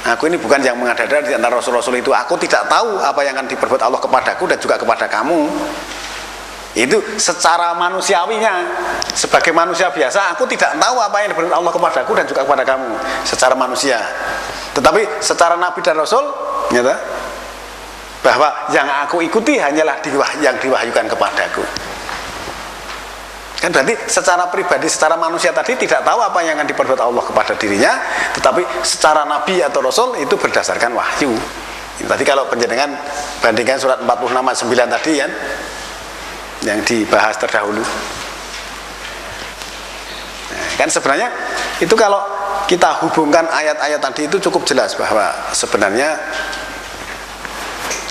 Aku ini bukan yang mengada-ada di antara rasul-rasul itu. Aku tidak tahu apa yang akan diperbuat Allah kepadaku dan juga kepada kamu. Itu secara manusiawinya. Sebagai manusia biasa, aku tidak tahu apa yang diperbuat Allah kepadaku dan juga kepada kamu secara manusia. Tetapi secara nabi dan rasul, gitu, bahwa yang aku ikuti hanyalah yang diwahyukan kepadaku. Kan berarti secara pribadi, secara manusia tadi tidak tahu apa yang akan diperbuat Allah kepada dirinya, tetapi secara nabi atau rasul itu berdasarkan wahyu. Tadi kalau penjenengan bandingkan surat 46 ayat 9 tadi kan, yang dibahas terdahulu. Nah, kan sebenarnya itu kalau kita hubungkan ayat-ayat tadi itu cukup jelas bahwa sebenarnya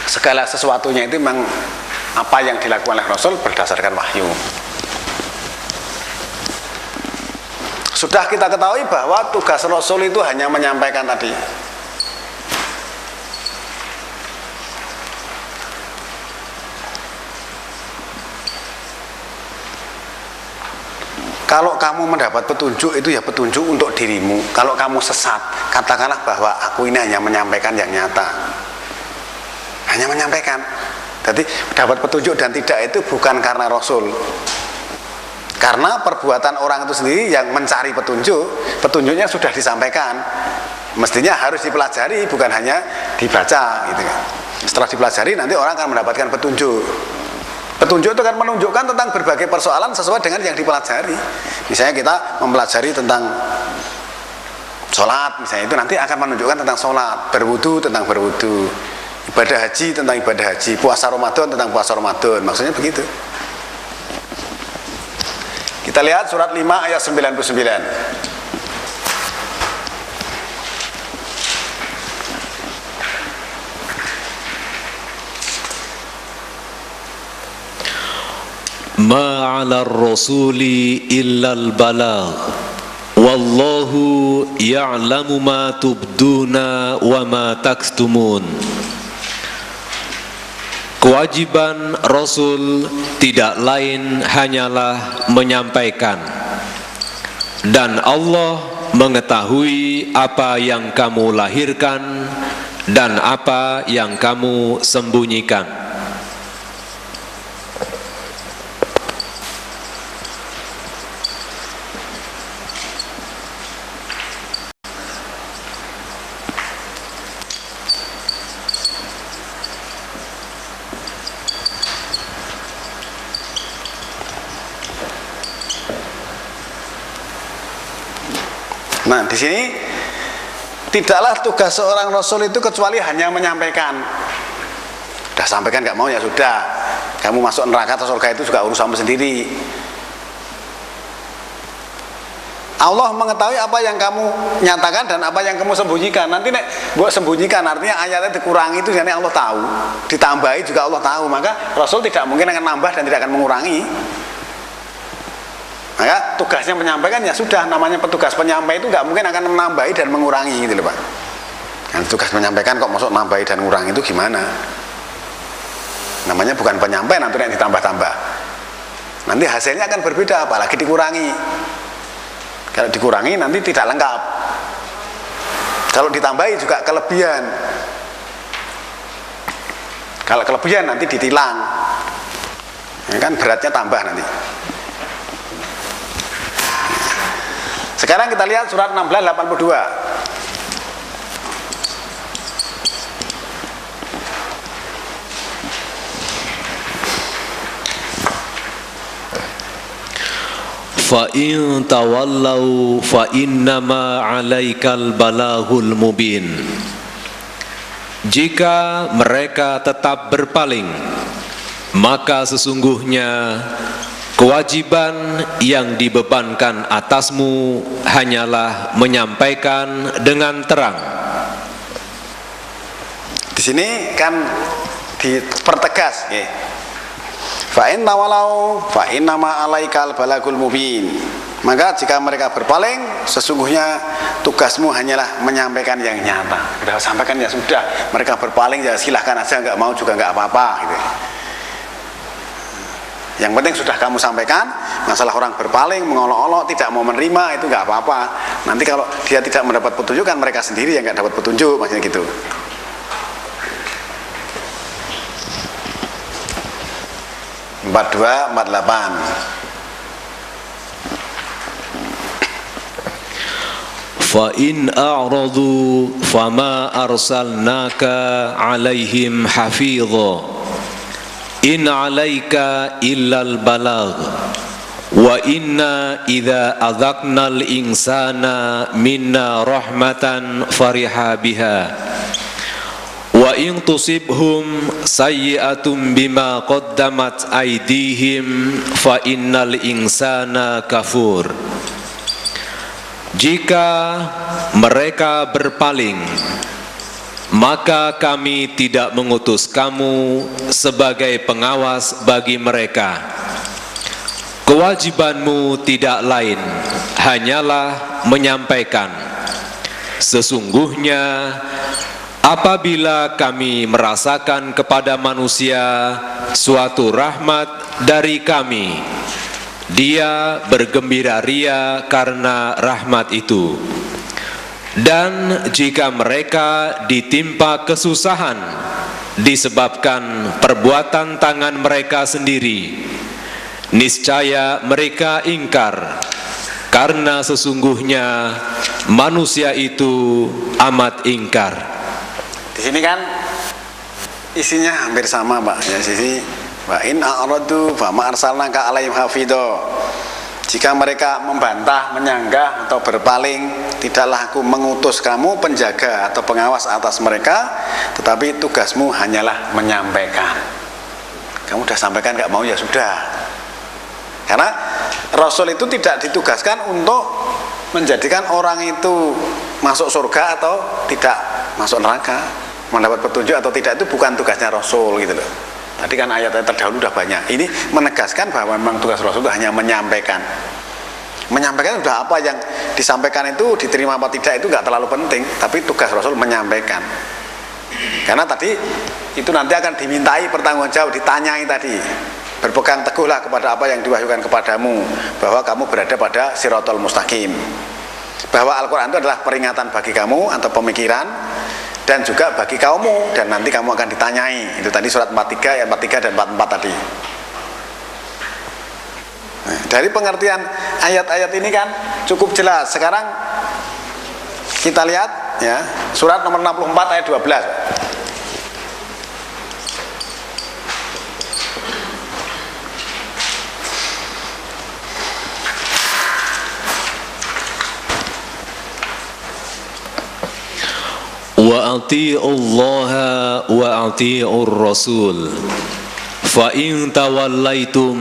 segala sesuatunya itu memang apa yang dilakukan oleh Rasul berdasarkan wahyu. Sudah kita ketahui bahwa tugas Rasul itu hanya menyampaikan tadi. Kalau kamu mendapat petunjuk itu ya petunjuk untuk dirimu. Kalau kamu sesat, katakanlah bahwa aku ini hanya menyampaikan yang nyata. Hanya menyampaikan. Jadi dapat petunjuk dan tidak itu bukan karena Rasul. Karena perbuatan orang itu sendiri yang mencari petunjuk, petunjuknya sudah disampaikan. Mestinya harus dipelajari, bukan hanya dibaca gitu kan. Setelah dipelajari nanti orang akan mendapatkan petunjuk. Petunjuk itu kan menunjukkan tentang berbagai persoalan sesuai dengan yang dipelajari. Misalnya kita mempelajari tentang sholat, misalnya itu nanti akan menunjukkan tentang sholat, berwudu tentang berwudu, ibadah haji tentang ibadah haji, puasa Ramadan tentang puasa Ramadan. Maksudnya begitu. Kita lihat surat 5 ayat 99. Ma 'alal rasuli illal balagh wallahu ya'lamu ma tubduna wa ma taktumun. Kewajiban Rasul tidak lain hanyalah menyampaikan, dan Allah mengetahui apa yang kamu lahirkan dan apa yang kamu sembunyikan. Nah, di sini tidaklah tugas seorang Rasul itu kecuali hanya menyampaikan. Sudah sampaikan nggak mau ya sudah. Kamu masuk neraka atau surga itu juga urusanmu sendiri. Allah mengetahui apa yang kamu nyatakan dan apa yang kamu sembunyikan. Nanti nek buat sembunyikan artinya ayatnya dikurangi itu jadi Allah tahu. Ditambahi juga Allah tahu. Maka Rasul tidak mungkin akan nambah dan tidak akan mengurangi. Maka tugasnya menyampaikan ya sudah, namanya petugas penyampai itu nggak mungkin akan menambahi dan mengurangi gitu loh Pak. Nah, tugas menyampaikan kok masuk nambahi dan mengurangi itu gimana? Namanya bukan penyampai, nanti yang ditambah-tambah. Nanti hasilnya akan berbeda, apalagi dikurangi. Kalau dikurangi nanti tidak lengkap. Kalau ditambahi juga kelebihan. Kalau kelebihan nanti ditilang. Ya kan beratnya tambah nanti. Sekarang kita lihat surat 1682. Fa in tawallau fa innama 'alaikal balaghul mubin. Jika mereka tetap berpaling, maka sesungguhnya kewajiban yang dibebankan atasmu hanyalah menyampaikan dengan terang. Di sini kan dipertegas, ya. Fa in tawalau fa innama 'alaikal balagul mubin. Maka jika mereka berpaling, sesungguhnya tugasmu hanyalah menyampaikan yang nyata. Sudah sampaikan ya sudah. Mereka berpaling ya silahkan aja, nggak mau juga nggak apa-apa gitu. Yang penting sudah kamu sampaikan. Masalah orang berpaling, mengolok-olok, tidak mau menerima, itu nggak apa-apa. Nanti kalau dia tidak mendapat petunjuk, kan mereka sendiri yang nggak dapat petunjuk, maksudnya gitu. Empat 42, 48. فَإِنْ أَعْرَضُوا فَمَا أَرْسَلْنَاكَ عَلَيْهِمْ حَفِيظًا إِنْ عَلَيْكَ إِلَّا الْبَلَاغُ وَإِنَّا إِذَا أَذَقْنَا الْإِنْسَانَ مِنَّا رَحْمَةً فَرِحَ بِهَا وَإِنْ تُصِبْهُمْ سَيِّئَةٌ بِمَا قَدَّمَتْ أَيْدِيهِمْ فَإِنَّ الْإِنْسَانَ كَفُورٌ. Jika mereka berpaling, maka kami tidak mengutus kamu sebagai pengawas bagi mereka. Kewajibanmu tidak lain, hanyalah menyampaikan. Sesungguhnya apabila kami merasakan kepada manusia suatu rahmat dari kami, dia bergembira ria karena rahmat itu. Dan jika mereka ditimpa kesusahan disebabkan perbuatan tangan mereka sendiri, niscaya mereka ingkar, karena sesungguhnya manusia itu amat ingkar. Di sini kan isinya hampir sama, Pak. Ya, sisi wa in a'radu fa ma arsalnaka 'alaihim hafidho. Jika mereka membantah, menyanggah atau berpaling, tidaklah aku mengutus kamu penjaga atau pengawas atas mereka, tetapi tugasmu hanyalah menyampaikan. Kamu sudah sampaikan, nggak mau ya sudah. Karena Rasul itu tidak ditugaskan untuk menjadikan orang itu masuk surga atau tidak masuk neraka, mendapat petunjuk atau tidak, itu bukan tugasnya Rasul gitu loh. Tadi kan ayat-ayat terdahulu sudah banyak. Ini menegaskan bahwa memang tugas Rasul itu hanya menyampaikan. Menyampaikan sudah, apa yang disampaikan itu diterima apa tidak itu nggak terlalu penting, tapi tugas Rasul menyampaikan. Karena tadi itu nanti akan dimintai pertanggungjawab, ditanyai tadi. Berpegang teguhlah kepada apa yang diwahyukan kepadamu, bahwa kamu berada pada Shiratal Mustaqim. Bahwa Al-Quran itu adalah peringatan bagi kamu atau pemikiran, dan juga bagi kaummu, dan nanti kamu akan ditanyai. Itu tadi surat 43 ayat 43 dan 44 tadi. Nah, dari pengertian ayat-ayat ini kan cukup jelas. Sekarang kita lihat ya, surat nomor 64 ayat 12. Wa ati'ullaha wa ati'ur rasul fa in tawallaitum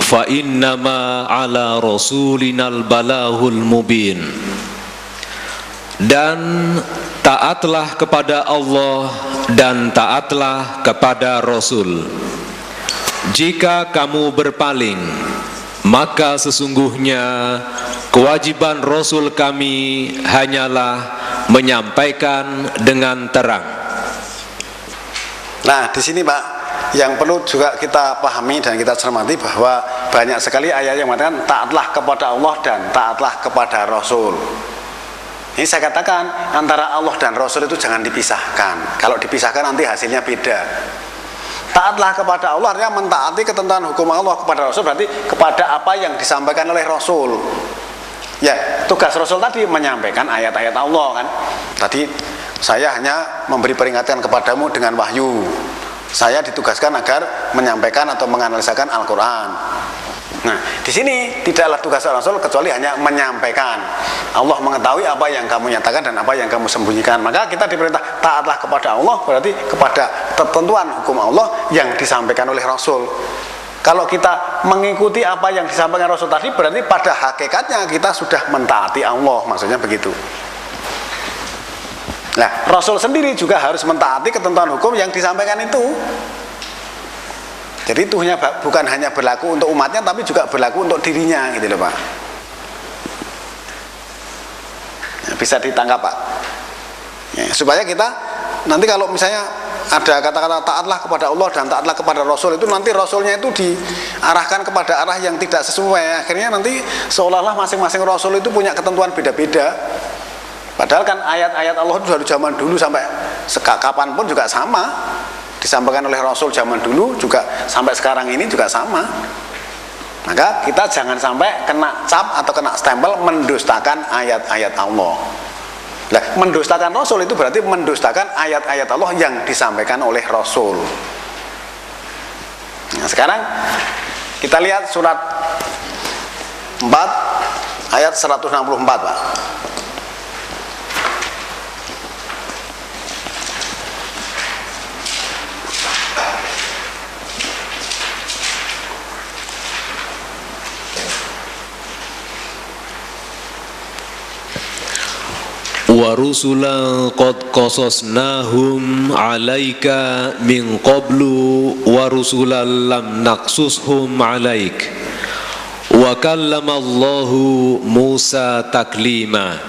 fa innama ala rasulinal balahul mubin. Dan taatlah kepada Allah dan taatlah kepada Rasul. Jika kamu berpaling, maka sesungguhnya kewajiban Rasul kami hanyalah menyampaikan dengan terang. Nah, di sini Pak, yang perlu juga kita pahami dan kita cermati bahwa banyak sekali ayat yang mengatakan taatlah kepada Allah dan taatlah kepada Rasul. Ini saya katakan antara Allah dan Rasul itu jangan dipisahkan. Kalau dipisahkan nanti hasilnya beda. Taatlah kepada Allah artinya mentaati ketentuan hukum Allah, kepada Rasul berarti kepada apa yang disampaikan oleh Rasul. Ya, tugas Rasul tadi menyampaikan ayat-ayat Allah kan. Tadi saya hanya memberi peringatan kepadamu dengan wahyu. Saya ditugaskan agar menyampaikan atau menganalisakan Al-Quran. Nah, di sini tidaklah tugas Rasul kecuali hanya menyampaikan. Allah mengetahui apa yang kamu nyatakan dan apa yang kamu sembunyikan. Maka kita diperintah taatlah kepada Allah, berarti kepada ketentuan hukum Allah yang disampaikan oleh Rasul. Kalau kita mengikuti apa yang disampaikan Rasul tadi, berarti pada hakikatnya kita sudah mentaati Allah, maksudnya begitu. Nah, Rasul sendiri juga harus mentaati ketentuan hukum yang disampaikan itu. Jadi itu bukan hanya berlaku untuk umatnya, tapi juga berlaku untuk dirinya, gitu loh Pak. Ya, bisa ditangkap Pak. Ya, supaya kita nanti kalau misalnya ada kata-kata taatlah kepada Allah dan taatlah kepada Rasul, itu nanti Rasulnya itu diarahkan kepada arah yang tidak sesuai. Akhirnya nanti seolah-olah masing-masing Rasul itu punya ketentuan beda-beda. Padahal kan ayat-ayat Allah itu dari zaman dulu sampai kapanpun juga sama, disampaikan oleh Rasul zaman dulu juga sampai sekarang ini juga sama. Maka kita jangan sampai kena cap atau kena stempel mendustakan ayat-ayat Allah. Nah, mendustakan Rasul itu berarti mendustakan ayat-ayat Allah yang disampaikan oleh Rasul. Nah, sekarang kita lihat surat 4 ayat 164, Pak. Wa rusulan qad qasasnahum 'alaika min qablu wa rusulan lam naqsushum 'alaik wa kallamallahu Musa taklima.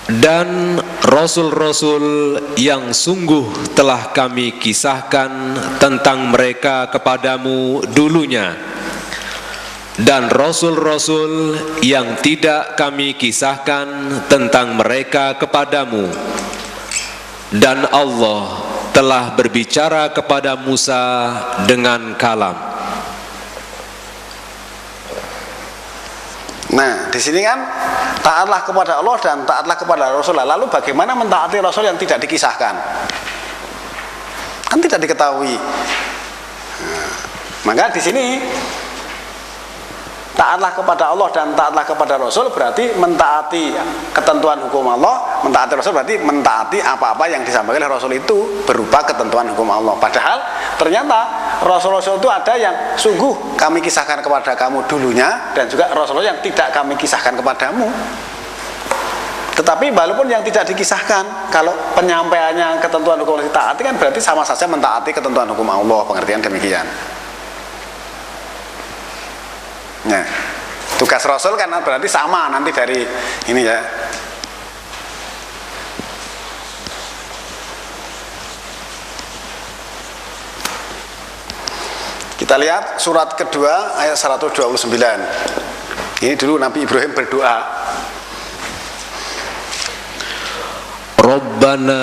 Dan rasul-rasul yang sungguh telah kami kisahkan tentang mereka kepadamu dulunya, dan rasul-rasul yang tidak kami kisahkan tentang mereka kepadamu. Dan Allah telah berbicara kepada Musa dengan kalam. Nah, di sini kan taatlah kepada Allah dan taatlah kepada Rasul. Lalu bagaimana mentaati Rasul yang tidak dikisahkan? Kan tidak diketahui. Nah, maka di sini taatlah kepada Allah dan taatlah kepada Rasul berarti mentaati ketentuan hukum Allah. Mentaati Rasul berarti mentaati apa-apa yang disampaikan oleh Rasul itu berupa ketentuan hukum Allah. Padahal ternyata Rasul-Rasul itu ada yang sungguh kami kisahkan kepada kamu dulunya, dan juga Rasul yang tidak kami kisahkan kepadamu. Tetapi walaupun yang tidak dikisahkan, kalau penyampaiannya ketentuan hukum Allah ditaati, kan berarti sama saja mentaati ketentuan hukum Allah. Pengertian demikian. Nah, tugas Rasul kan berarti sama nanti dari ini ya. Kita lihat surat kedua ayat 129. Ini dulu Nabi Ibrahim berdoa. Rabbana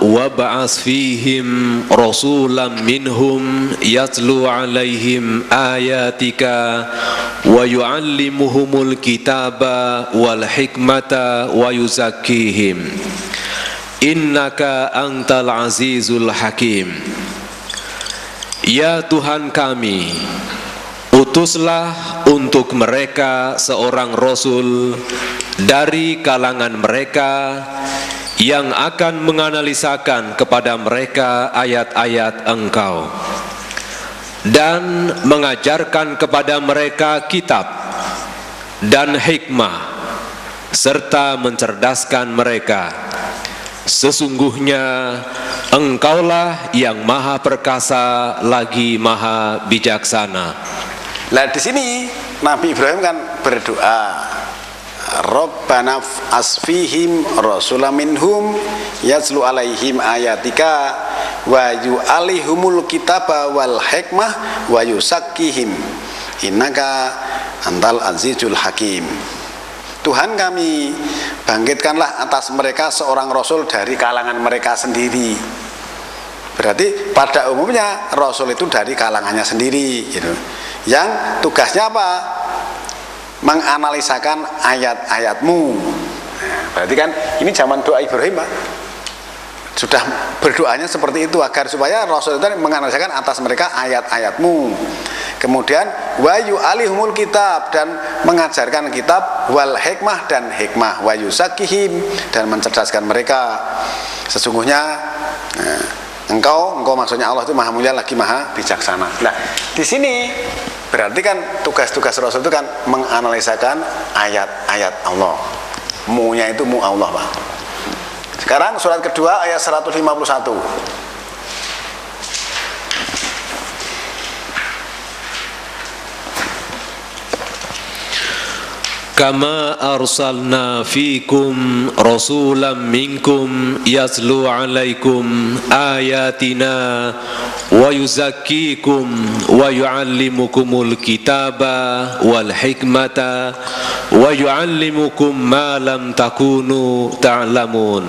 wab'ats fihim rasulan minhum yatlu 'alaihim ayatika wa yu'allimuhumul kitaba wal hikmata wa yuzakkihim innaka antal azizul hakim. Ya Tuhan kami, utuslah untuk mereka seorang rasul dari kalangan mereka yang akan menganalisakan kepada mereka ayat-ayat Engkau dan mengajarkan kepada mereka kitab dan hikmah serta mencerdaskan mereka. Sesungguhnya Engkaulah yang maha perkasa lagi maha bijaksana. Nah, di sini Nabi Ibrahim kan berdoa, Rabbana asfihim rasulam minhum yatslu alaihim ayatika wa yu'alihumul kitaba wal hikmah wa yusakkihim innaka antal azizul hakim. Tuhan kami, bangkitkanlah atas mereka seorang rasul dari kalangan mereka sendiri. Berarti pada umumnya rasul itu dari kalangannya sendiri gitu. Yang tugasnya apa? Menganalisakan ayat-ayatmu. Nah, berarti kan ini zaman doa Ibrahim, Pak. Sudah berdoanya seperti itu agar supaya Rasul itu menganalisakan atas mereka ayat-ayatmu. Kemudian wa yu'alihumul kitab, dan mengajarkan kitab, wal hikmah, dan hikmah, wa yusakkihim, dan mencerdaskan mereka. Sesungguhnya engkau maksudnya Allah itu maha mulia lagi maha bijaksana. Nah, di sini berarti kan tugas-tugas Rasul itu kan menganalisakan ayat-ayat Allah. Mu-nya itu mu Allah, Pak. Sekarang surat kedua ayat 151. Kama arsalna fikum rasulam minkum yaslu alaikum ayatina wa yuzakkikum wa yuallimukumul kitaba wal hikmata wa yuallimukum ma lam takunu ta'lamun.